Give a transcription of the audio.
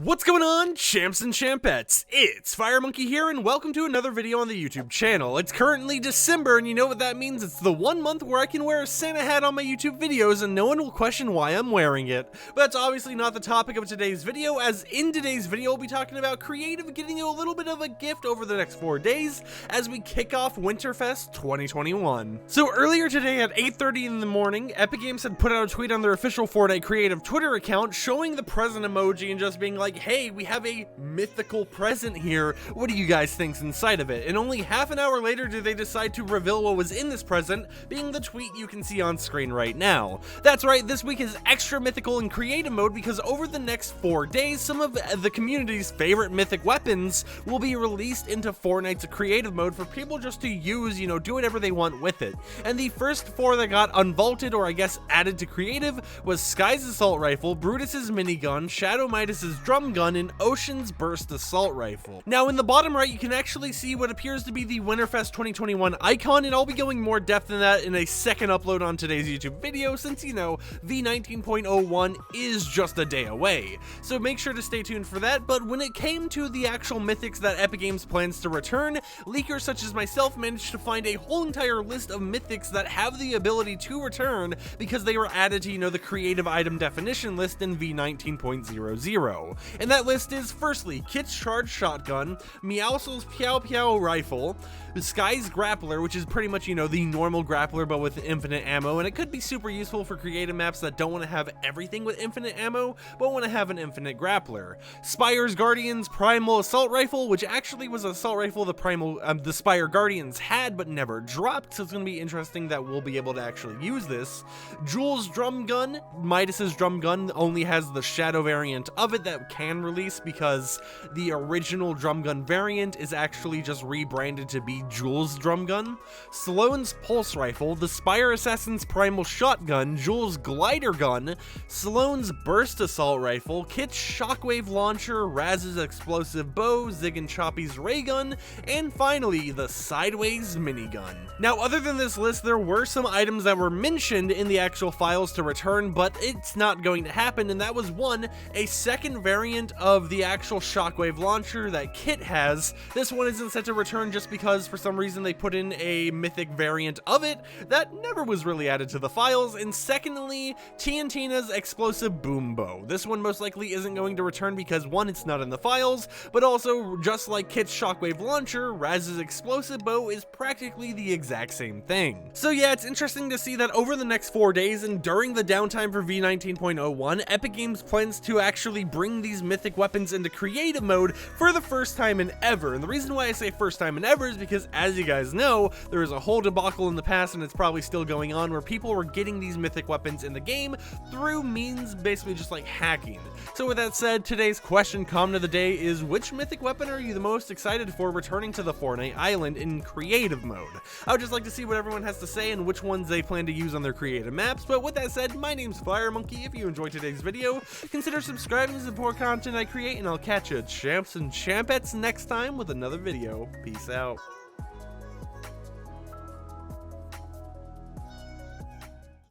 What's going on, champs and champettes? It's FireMonkey here, and welcome to another video on the YouTube channel. It's currently December, and you know what that means? It's the 1 month where I can wear a Santa hat on my YouTube videos, and no one will question why I'm wearing it. But that's obviously not the topic of today's video, as in today's video, we'll be talking about creative getting you a little bit of a gift over the next 4 days as we kick off Winterfest 2021. So earlier today at 8:30 in the morning, Epic Games had put out a tweet on their official Fortnite creative Twitter account showing the present emoji and just being like, hey, we have a mythical present here. What do you guys think's inside of it? And only half an hour later did they decide to reveal what was in this present, being the tweet you can see on screen right now. That's right, this week is extra mythical in creative mode because over the next 4 days, some of the community's favorite mythic weapons will be released into Fortnite's creative mode for people just to use, do whatever they want with it. And the first 4 that got unvaulted, or I guess added to creative, was Sky's assault rifle, Brutus's minigun, Shadow Midas's drum gun, and Ocean's burst assault rifle. Now in the bottom right you can actually see what appears to be the Winterfest 2021 icon, and I'll be going more depth in that in a second upload on today's YouTube video since V19.01 is just a day away. So make sure to stay tuned for that. But when it came to the actual mythics that Epic Games plans to return, leakers such as myself managed to find a whole entire list of mythics that have the ability to return because they were added to the creative item definition list in V19.00. And that list is firstly Kit's charged shotgun, Meowscles Piao Piao rifle, Sky's grappler, which is pretty much the normal grappler but with infinite ammo, and it could be super useful for creative maps that don't want to have everything with infinite ammo but want to have an infinite grappler. Spire's Guardian's primal assault rifle, which actually was an assault rifle the Spire Guardians had but never dropped, so it's going to be interesting that we'll be able to actually use this. Jules' drum gun, Midas's drum gun only has the shadow variant of it that can release because the original drum gun variant is actually just rebranded to be Jules' drum gun. Sloane's pulse rifle, the Spire Assassin's primal shotgun, Jules' glider gun, Sloane's burst assault rifle, Kit's shockwave launcher, Raz's explosive bow, Zig and Choppy's ray gun, and finally the sideways minigun. Now other than this list, there were some items that were mentioned in the actual files to return, but it's not going to happen, and that was one, a second variant of the actual shockwave launcher that Kit has. This one isn't set to return just because for some reason they put in a mythic variant of it that never was really added to the files. And secondly, TNTina's explosive boom bow. This one most likely isn't going to return because one, it's not in the files, but also just like Kit's shockwave launcher, Raz's explosive bow is practically the exact same thing. So yeah, it's interesting to see that over the next 4 days and during the downtime for V19.01, Epic Games plans to actually bring these mythic weapons into creative mode for the first time in ever. And the reason why I say first time in ever is because, as you guys know, there was a whole debacle in the past, and it's probably still going on, where people were getting these mythic weapons in the game through means basically just like hacking. So with that said, today's question comment of the day is, which mythic weapon are you the most excited for returning to the Fortnite island in creative mode? I would just like to see what everyone has to say and which ones they plan to use on their creative maps. But with that said, my name's FireMonkey. If you enjoyed today's video, consider subscribing to support content I create, and I'll catch you champs and champettes next time with another video. Peace out.